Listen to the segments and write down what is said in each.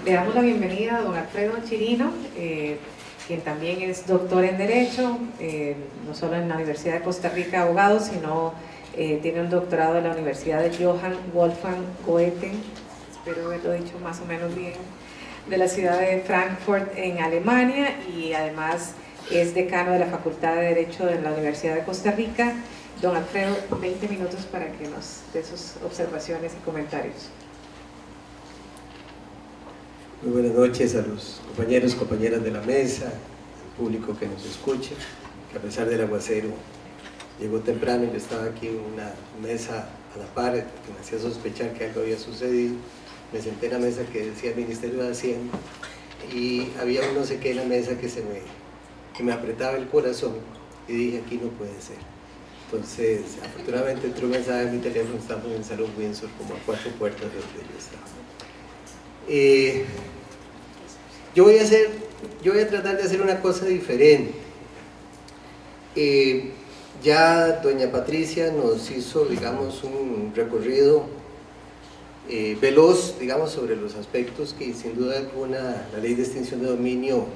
Le damos la bienvenida a don Alfredo Chirino, quien también es doctor en Derecho, no solo en la Universidad de Costa Rica, abogado, sino tiene un doctorado en la Universidad de Johann Wolfgang Goethe, espero haberlo dicho más o menos bien, de la ciudad de Frankfurt en Alemania, y además es decano de la Facultad de Derecho de la Universidad de Costa Rica. Don Alfredo, 20 minutos para que nos dé sus observaciones y comentarios. Muy buenas noches a los compañeros, compañeras de la mesa, al público que nos escucha, que a pesar del aguacero llegó temprano y yo estaba aquí en una mesa a la par, que me hacía sospechar que algo había sucedido. Me senté en la mesa que decía el Ministerio de Hacienda y había un no sé qué en la mesa que me apretaba el corazón y dije, aquí no puede ser. Entonces, afortunadamente entró un mensaje en mi teléfono, estamos en el Salón Windsor, como a 4 puertas de donde yo estaba. Yo voy a tratar de hacer una cosa diferente. Ya doña Patricia nos hizo, digamos, un recorrido veloz, digamos, sobre los aspectos que sin duda alguna la ley de extinción de dominio,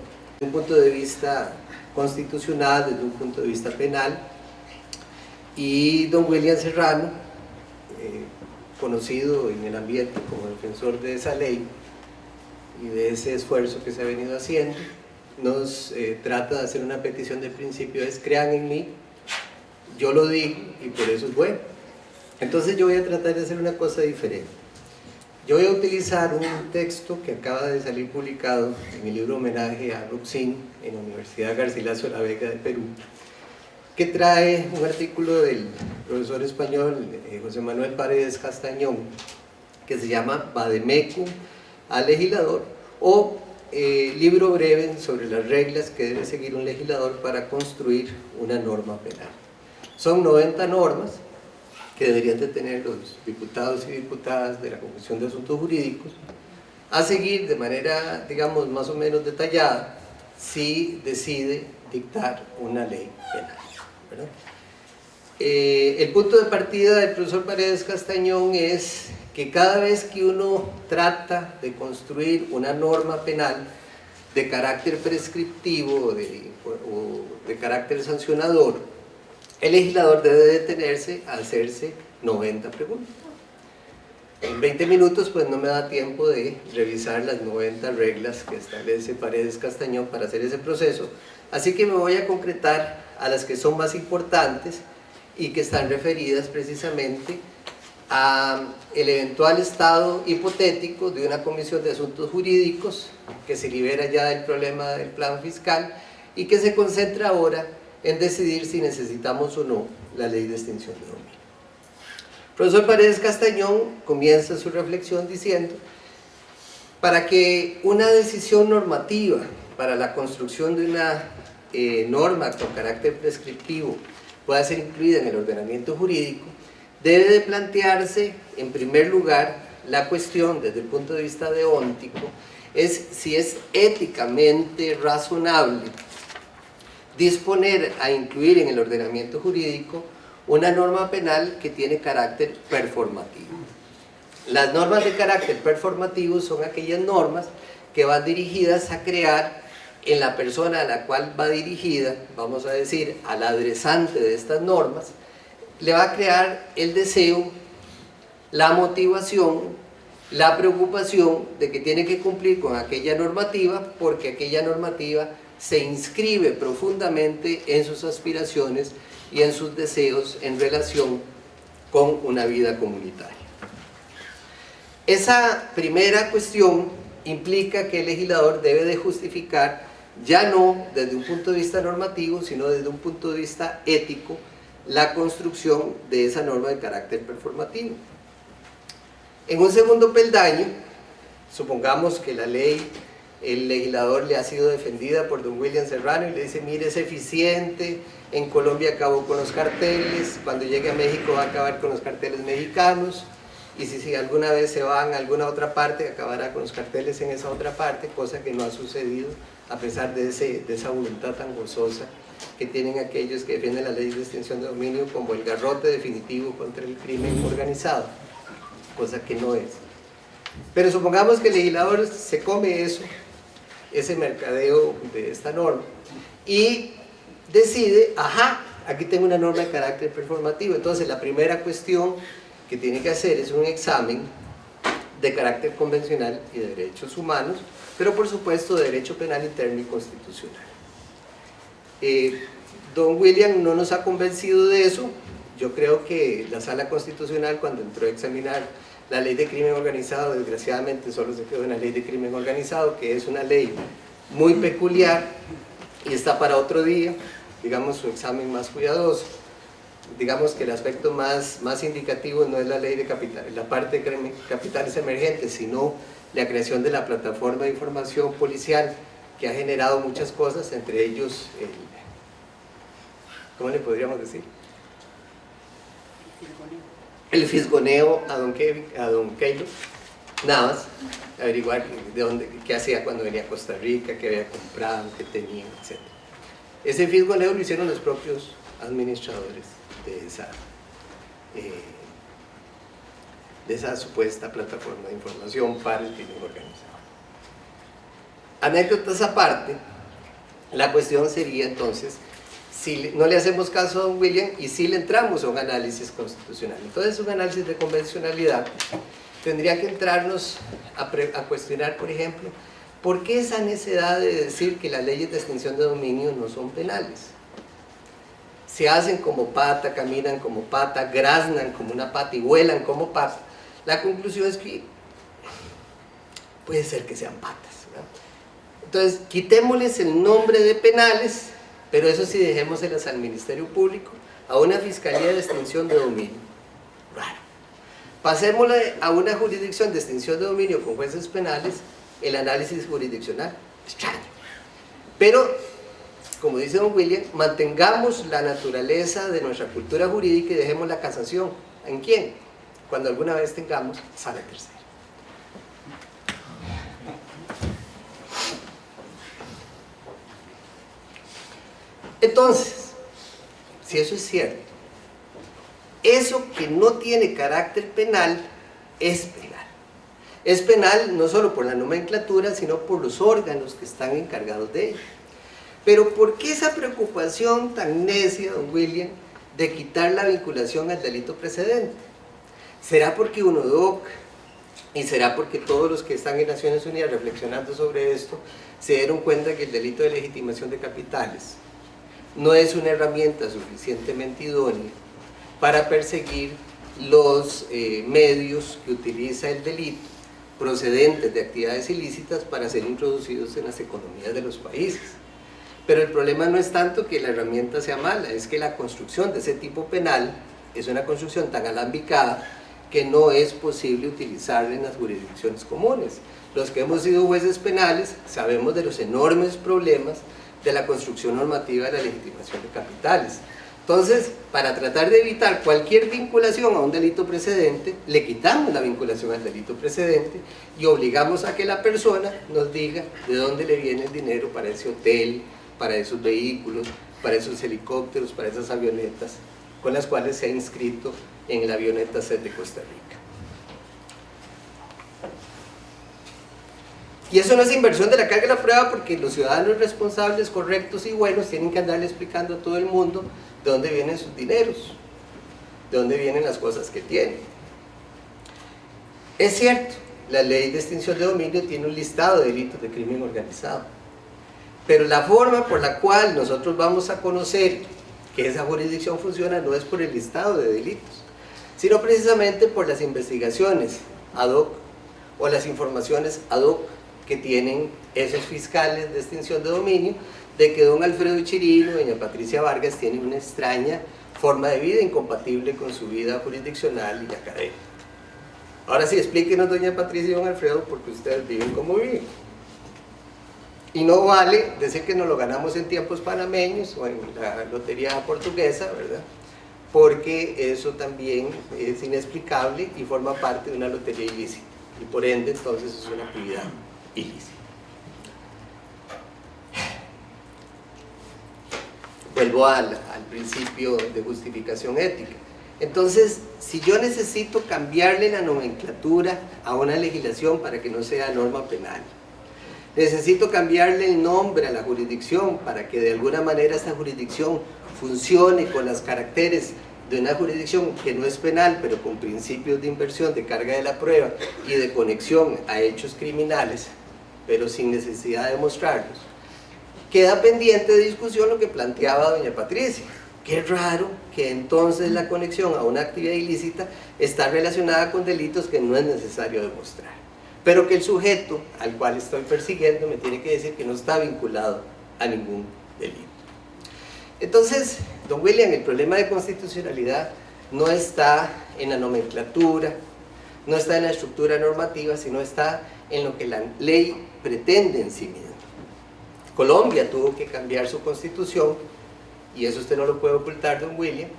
desde un punto de vista constitucional, desde un punto de vista penal, y don William Serrano, conocido en el ambiente como defensor de esa ley y de ese esfuerzo que se ha venido haciendo, nos trata de hacer una petición de principio, es crean en mí, yo lo digo y por eso es bueno. Entonces yo voy a tratar de hacer una cosa diferente. Yo voy a utilizar un texto que acaba de salir publicado en el libro Homenaje a Ruxin en la Universidad Garcilaso de la Vega de Perú, que trae un artículo del profesor español José Manuel Paredes Castañón, que se llama Vademécum al legislador, o libro breve sobre las reglas que debe seguir un legislador para construir una norma penal. Son 90 normas que deberían de tener los diputados y diputadas de la Comisión de Asuntos Jurídicos a seguir de manera, digamos, más o menos detallada si decide dictar una ley penal, ¿verdad? El punto de partida del profesor Paredes Castañón es que cada vez que uno trata de construir una norma penal de carácter prescriptivo o de carácter sancionador, el legislador debe detenerse a hacerse 90 preguntas. En 20 minutos pues no me da tiempo de revisar las 90 reglas que establece Paredes Castañón para hacer ese proceso, así que me voy a concretar a las que son más importantes y que están referidas precisamente a el eventual estado hipotético de una comisión de asuntos jurídicos que se libera ya del problema del plan fiscal y que se concentra ahora en decidir si necesitamos o no la ley de extinción de dominio. El profesor Paredes Castañón comienza su reflexión diciendo: para que una decisión normativa para la construcción de una norma con carácter prescriptivo pueda ser incluida en el ordenamiento jurídico, debe de plantearse en primer lugar la cuestión desde el punto de vista deóntico, es si es éticamente razonable disponer a incluir en el ordenamiento jurídico una norma penal que tiene carácter performativo. Las normas de carácter performativo son aquellas normas que van dirigidas a crear en la persona a la cual va dirigida, vamos a decir, al adresante de estas normas, le va a crear el deseo, la motivación, la preocupación de que tiene que cumplir con aquella normativa porque aquella normativa se inscribe profundamente en sus aspiraciones y en sus deseos en relación con una vida comunitaria. Esa primera cuestión implica que el legislador debe de justificar, ya no desde un punto de vista normativo, sino desde un punto de vista ético, la construcción de esa norma de carácter performativo. En un segundo peldaño, supongamos que la ley, el legislador le ha sido defendida por don William Serrano y le dice: mire, es eficiente, en Colombia acabó con los carteles, cuando llegue a México va a acabar con los carteles mexicanos, y si alguna vez se van a alguna otra parte, acabará con los carteles en esa otra parte, cosa que no ha sucedido a pesar de esa voluntad tan gozosa que tienen aquellos que defienden la ley de extinción de dominio como el garrote definitivo contra el crimen organizado, cosa que no es. Pero supongamos que el legislador se come eso, ese mercadeo de esta norma, y decide, ajá, aquí tengo una norma de carácter performativo. Entonces la primera cuestión que tiene que hacer es un examen de carácter convencional y de derechos humanos, pero por supuesto de derecho penal interno y constitucional. Don William no nos ha convencido de eso. Yo creo que la Sala Constitucional, cuando entró a examinar la ley de crimen organizado, desgraciadamente solo se quedó en la ley de crimen organizado, que es una ley muy peculiar y está para otro día, digamos, su examen más cuidadoso. Digamos que el aspecto más indicativo no es la ley de capital, la parte de capitales emergentes, sino la creación de la plataforma de información policial, que ha generado muchas cosas, entre ellos, ¿cómo le podríamos decir? El fisgoneo a don Keylor Navas, averiguar de dónde, qué hacía cuando venía a Costa Rica, qué había comprado, qué tenía, etc. Ese fisgoneo lo hicieron los propios administradores de esa supuesta plataforma de información para el crimen organizado. Anécdotas aparte, la cuestión sería entonces, si no le hacemos caso a don William y si le entramos a un análisis constitucional. Entonces un análisis de convencionalidad tendría que entrarnos a cuestionar, por ejemplo, ¿por qué esa necesidad de decir que las leyes de extinción de dominio no son penales? Se hacen como pata, caminan como pata, graznan como una pata y vuelan como pata. La conclusión es que puede ser que sean patas, ¿verdad? Entonces, quitémosles el nombre de penales, pero eso sí, dejémoselas al Ministerio Público, a una Fiscalía de Extinción de Dominio. Raro. Pasémosla a una jurisdicción de extinción de dominio con jueces penales, el análisis jurisdiccional. Extraño. Pero, como dice don William, mantengamos la naturaleza de nuestra cultura jurídica y dejemos la casación. ¿En quién? Cuando alguna vez tengamos sala tercera. Entonces, si eso es cierto, eso que no tiene carácter penal es penal. Es penal no solo por la nomenclatura, sino por los órganos que están encargados de ello. Pero ¿por qué esa preocupación tan necia, don William, de quitar la vinculación al delito precedente? ¿Será porque UNODOC y será porque todos los que están en Naciones Unidas reflexionando sobre esto se dieron cuenta que el delito de legitimación de capitales no es una herramienta suficientemente idónea para perseguir los medios que utiliza el delito procedentes de actividades ilícitas para ser introducidos en las economías de los países? Pero el problema no es tanto que la herramienta sea mala, es que la construcción de ese tipo penal es una construcción tan alambicada que no es posible utilizarla en las jurisdicciones comunes. Los que hemos sido jueces penales sabemos de los enormes problemas de la construcción normativa de la legitimación de capitales. Entonces, para tratar de evitar cualquier vinculación a un delito precedente, le quitamos la vinculación al delito precedente y obligamos a que la persona nos diga de dónde le viene el dinero para ese hotel, para esos vehículos, para esos helicópteros, para esas avionetas con las cuales se ha inscrito en la avioneta SET de Costa Rica. Y eso no es inversión de la carga de la prueba, porque los ciudadanos responsables, correctos y buenos tienen que andarle explicando a todo el mundo de dónde vienen sus dineros, de dónde vienen las cosas que tienen. Es cierto, la ley de extinción de dominio tiene un listado de delitos de crimen organizado, pero la forma por la cual nosotros vamos a conocer que esa jurisdicción funciona no es por el listado de delitos, sino precisamente por las investigaciones ad hoc o las informaciones ad hoc que tienen esos fiscales de extinción de dominio, de que don Alfredo Chirino y doña Patricia Vargas tienen una extraña forma de vida incompatible con su vida jurisdiccional y académica. Ahora sí, explíquenos, doña Patricia y don Alfredo, porque ustedes viven como viven. Y no vale decir que nos lo ganamos en tiempos panameños o en la lotería portuguesa, ¿verdad? Porque eso también es inexplicable y forma parte de una lotería ilícita, y por ende entonces es una actividad ilícita. Vuelvo al principio de justificación ética. Entonces, si yo necesito cambiarle la nomenclatura a una legislación para que no sea norma penal, necesito cambiarle el nombre a la jurisdicción para que de alguna manera esta jurisdicción funcione con los caracteres de una jurisdicción que no es penal, pero con principios de inversión, de carga de la prueba y de conexión a hechos criminales, pero sin necesidad de demostrarlos. Queda pendiente de discusión lo que planteaba doña Patricia. Qué raro que entonces la conexión a una actividad ilícita está relacionada con delitos que no es necesario demostrar, pero que el sujeto al cual estoy persiguiendo me tiene que decir que no está vinculado a ningún delito. Entonces, don William, el problema de constitucionalidad no está en la nomenclatura, no está en la estructura normativa, sino está en lo que la ley pretende en sí misma. Colombia tuvo que cambiar su constitución, y eso usted no lo puede ocultar, don William,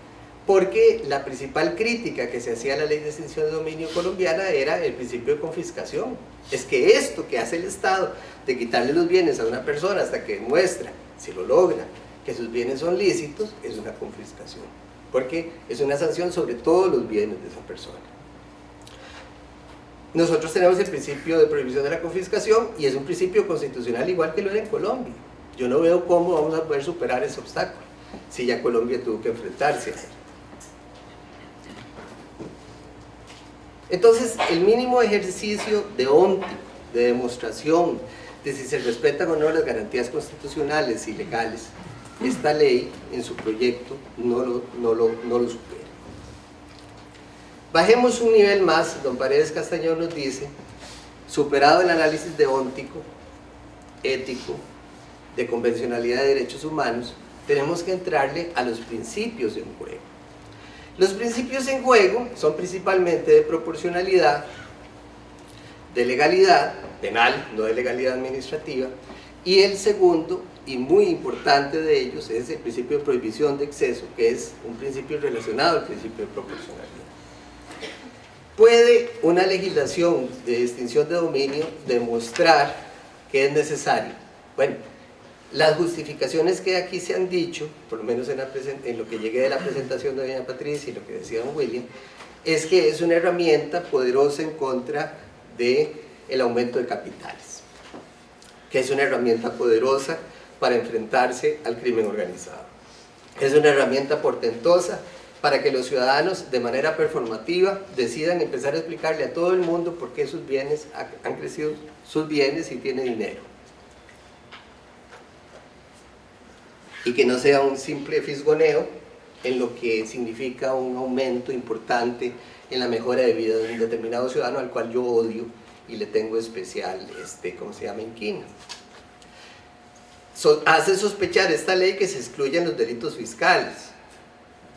porque la principal crítica que se hacía a la ley de extinción de dominio colombiana era el principio de confiscación. Es que esto que hace el Estado de quitarle los bienes a una persona hasta que demuestra, si lo logra, que sus bienes son lícitos, es una confiscación, porque es una sanción sobre todos los bienes de esa persona. Nosotros tenemos el principio de prohibición de la confiscación y es un principio constitucional igual que lo era en Colombia. Yo no veo cómo vamos a poder superar ese obstáculo si ya Colombia tuvo que enfrentarse a él. Entonces, el mínimo ejercicio de óntico, de demostración de si se respetan o no las garantías constitucionales y legales, esta ley en su proyecto no lo supera. Bajemos un nivel más. Don Paredes Castañón nos dice: superado el análisis de óntico, ético, de convencionalidad de derechos humanos, tenemos que entrarle a los principios en juego. Los principios en juego son principalmente de proporcionalidad, de legalidad penal, no de legalidad administrativa, y el segundo y muy importante de ellos es el principio de prohibición de exceso, que es un principio relacionado al principio de proporcionalidad. ¿Puede una legislación de extinción de dominio demostrar que es necesario? Bueno, las justificaciones que aquí se han dicho, por lo menos en lo que llegué de la presentación de doña Patricia y lo que decía don William, es que es una herramienta poderosa en contra del aumento de capitales, que es una herramienta poderosa para enfrentarse al crimen organizado. Es una herramienta portentosa para que los ciudadanos de manera performativa decidan empezar a explicarle a todo el mundo por qué sus bienes han crecido, sus bienes, y tiene dinero. Y que no sea un simple fisgoneo en lo que significa un aumento importante en la mejora de vida de un determinado ciudadano al cual yo odio y le tengo especial, ¿cómo se llama?, inquina. Hace sospechar esta ley que se excluyen los delitos fiscales.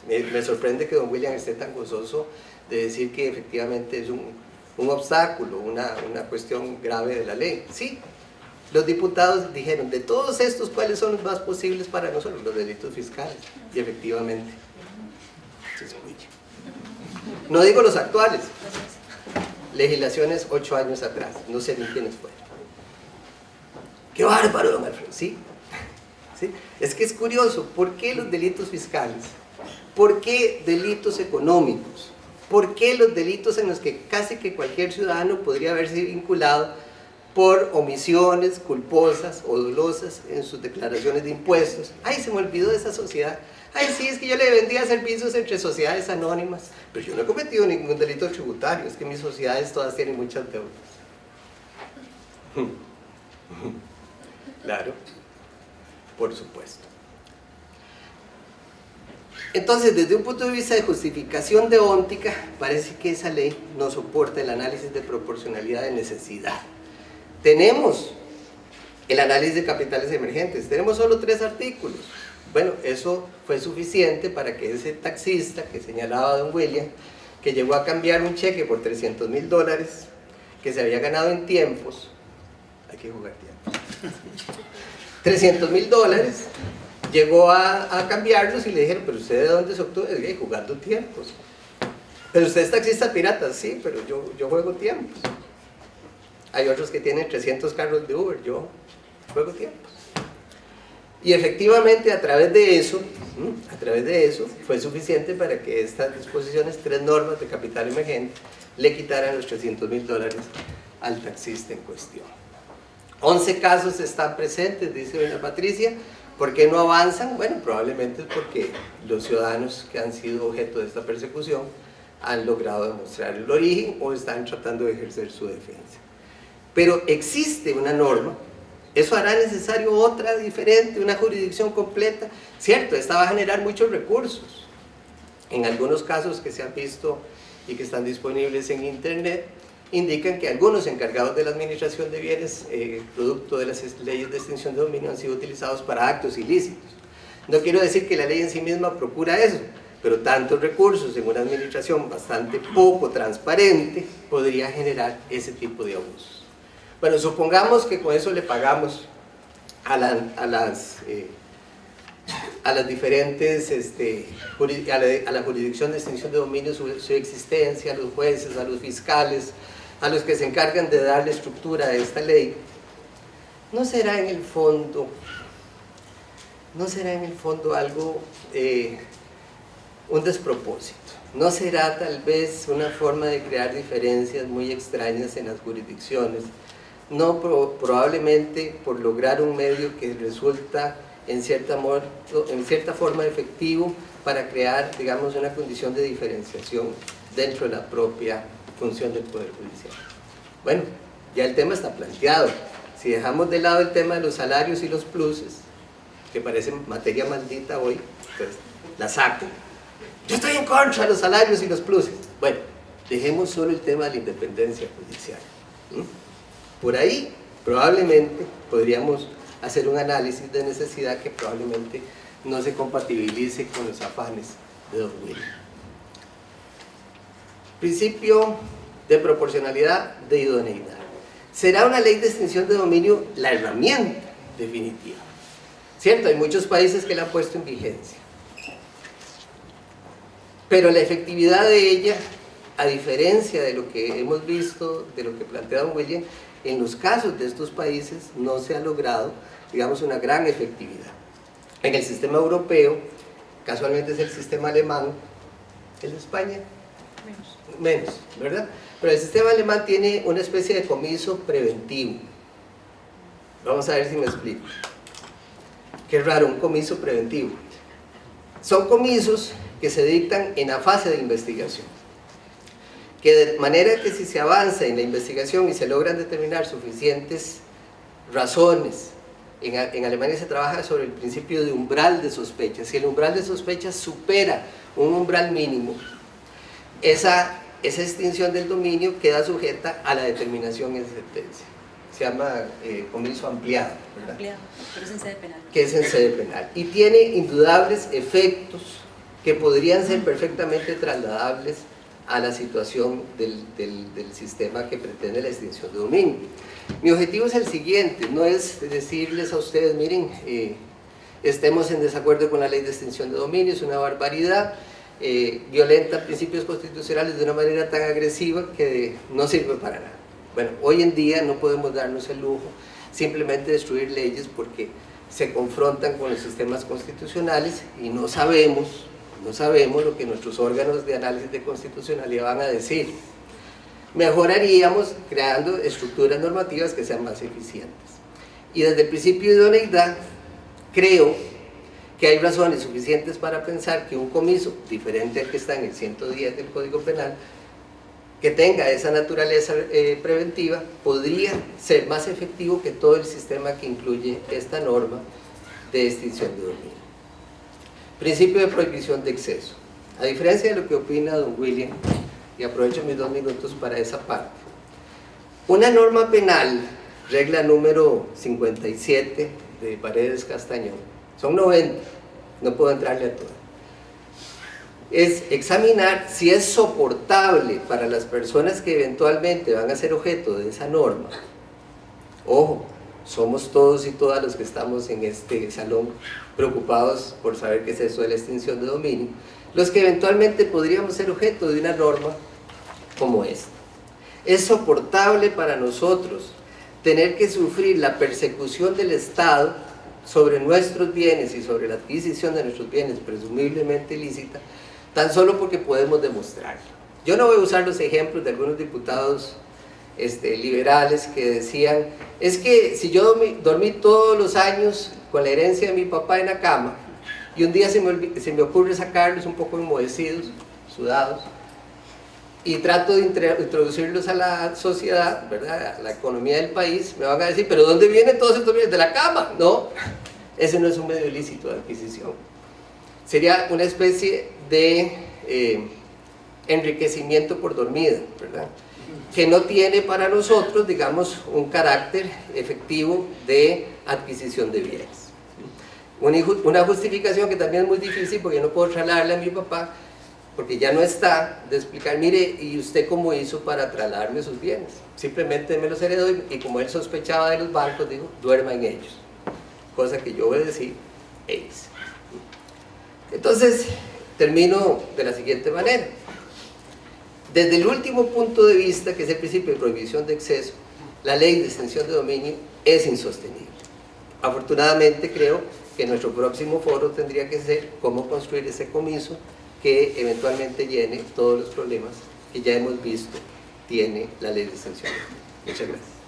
Me sorprende que don William esté tan gozoso de decir que efectivamente es un obstáculo, una cuestión grave de la ley. Sí, los diputados dijeron, de todos estos, ¿cuáles son los más posibles para nosotros? Los delitos fiscales. Y efectivamente se excluye. No digo los actuales, legislaciones 8 años atrás, no sé ni quiénes fueron. ¡Qué bárbaro, don Alfredo! ¿Sí? ¿Sí? Es que es curioso, ¿por qué los delitos fiscales? ¿Por qué delitos económicos? ¿Por qué los delitos en los que casi que cualquier ciudadano podría haberse vinculado por omisiones culposas o dolosas en sus declaraciones de impuestos? ¡Ay, se me olvidó de esa sociedad! ¡Ay, sí, es que yo le vendía servicios entre sociedades anónimas! Pero yo no he cometido ningún delito tributario, es que mis sociedades todas tienen muchas deudas. Claro, por supuesto. Entonces, desde un punto de vista de justificación deóntica, parece que esa ley no soporta el análisis de proporcionalidad de necesidad. Tenemos el análisis de capitales emergentes, tenemos solo 3 artículos. Bueno, eso fue suficiente para que ese taxista que señalaba don William, que llegó a cambiar un cheque por $300,000, que se había ganado en tiempos, hay que jugar tiempos, $300,000, llegó a cambiarlos y le dijeron, pero usted de dónde se obtuvo, jugando tiempos. Pero usted es taxista pirata, sí, pero yo juego tiempos. Hay otros que tienen 300 carros de Uber, yo juego tiempos. Y efectivamente a través de eso fue suficiente para que estas disposiciones, 3 normas de capital emergente, le quitaran los $300.000 al taxista en cuestión. 11 casos están presentes, dice doña Patricia. ¿Por qué no avanzan? Bueno, probablemente es porque los ciudadanos que han sido objeto de esta persecución han logrado demostrar el origen o están tratando de ejercer su defensa. Pero existe una norma, eso hará necesario otra diferente, una jurisdicción completa. Cierto, esta va a generar muchos recursos. En algunos casos que se han visto y que están disponibles en internet, indican que algunos encargados de la administración de bienes, producto de las leyes de extinción de dominio, han sido utilizados para actos ilícitos. No quiero decir que la ley en sí misma procura eso, pero tantos recursos en una administración bastante poco transparente podría generar ese tipo de abusos. Bueno, supongamos que con eso le pagamos a las diferentes, a la jurisdicción de extinción de dominio su existencia, a los jueces, a los fiscales, a los que se encargan de darle estructura a esta ley. ¿No será en el fondo algo, un despropósito? ¿No será tal vez una forma de crear diferencias muy extrañas en las jurisdicciones? No, probablemente por lograr un medio que resulta en cierta forma efectivo para crear, digamos, una condición de diferenciación dentro de la propia función del Poder Judicial. Bueno, ya el tema está planteado. Si dejamos de lado el tema de los salarios y los pluses, que parece materia maldita hoy, pues la saco. Yo estoy en contra de los salarios y los pluses. Bueno, dejemos solo el tema de la independencia judicial. Por ahí probablemente podríamos hacer un análisis de necesidad que probablemente no se compatibilice con los afanes de don William. Principio de proporcionalidad, de idoneidad. ¿Será una ley de extinción de dominio la herramienta definitiva? Cierto, hay muchos países que la han puesto en vigencia, pero la efectividad de ella, a diferencia de lo que hemos visto, de lo que plantea don William, en los casos de estos países no se ha logrado, digamos, una gran efectividad. En el sistema europeo, casualmente es el sistema alemán, el de España, menos, ¿verdad? Pero el sistema alemán tiene una especie de comiso preventivo. Vamos a ver si me explico. Qué raro, un comiso preventivo. Son comisos que se dictan en la fase de investigación, que de manera que si se avanza en la investigación y se logran determinar suficientes razones, en Alemania se trabaja sobre el principio de umbral de sospecha. Si el umbral de sospecha supera un umbral mínimo, esa extinción del dominio queda sujeta a la determinación en sentencia. Se llama comiso ampliado, ¿verdad? Ampliado, pero es en sede penal. Que es en sede penal. Y tiene indudables efectos que podrían ser perfectamente trasladables a la situación del sistema que pretende la extinción de dominio. Mi objetivo es el siguiente, no es decirles a ustedes, miren, estemos en desacuerdo con la ley de extinción de dominio, es una barbaridad, violenta principios constitucionales de una manera tan agresiva que no sirve para nada. Bueno, hoy en día no podemos darnos el lujo simplemente de destruir leyes porque se confrontan con los sistemas constitucionales y no sabemos lo que nuestros órganos de análisis de constitucionalidad van a decir. Mejoraríamos creando estructuras normativas que sean más eficientes. Y desde el principio de idoneidad, creo que hay razones suficientes para pensar que un comiso, diferente al que está en el 110 del Código Penal, que tenga esa naturaleza preventiva, podría ser más efectivo que todo el sistema que incluye esta norma de extinción de dominio. Principio de prohibición de exceso. A diferencia de lo que opina don William, y aprovecho mis 2 minutos para esa parte, una norma penal, regla número 57 de Paredes Castañón, son 90, no puedo entrarle a todas, es examinar si es soportable para las personas que eventualmente van a ser objeto de esa norma. Ojo, somos todos y todas los que estamos en este salón preocupados por saber qué es eso de la extinción de dominio, los que eventualmente podríamos ser objeto de una norma como esta. ¿Es soportable para nosotros tener que sufrir la persecución del Estado sobre nuestros bienes y sobre la adquisición de nuestros bienes presumiblemente ilícita, tan solo porque podemos demostrarlo. Yo no voy a usar los ejemplos de algunos diputados liberales que decían, es que si yo dormí todos los años con la herencia de mi papá en la cama, y un día se me ocurre sacarlos un poco enmohecidos, sudados, y trato de introducirlos a la sociedad, ¿verdad?, a la economía del país, me van a decir, pero ¿dónde vienen todos estos bienes? ¿De la cama? No, ese no es un medio ilícito de adquisición. Sería una especie de enriquecimiento por dormida, ¿verdad?, que no tiene para nosotros, digamos, un carácter efectivo de adquisición de bienes. Una justificación que también es muy difícil, porque yo no puedo trasladarle a mi papá, porque ya no está, de explicar, mire, ¿y usted cómo hizo para trasladarme sus bienes? Simplemente me los heredó, y como él sospechaba de los bancos, dijo, duerma en ellos. Cosa que yo obedecí e hice. Entonces, termino de la siguiente manera. Desde el último punto de vista, que es el principio de prohibición de exceso, la ley de extensión de dominio es insostenible. Afortunadamente creo que nuestro próximo foro tendría que ser cómo construir ese comiso que eventualmente llene todos los problemas que ya hemos visto tiene la ley de extensión. Muchas gracias.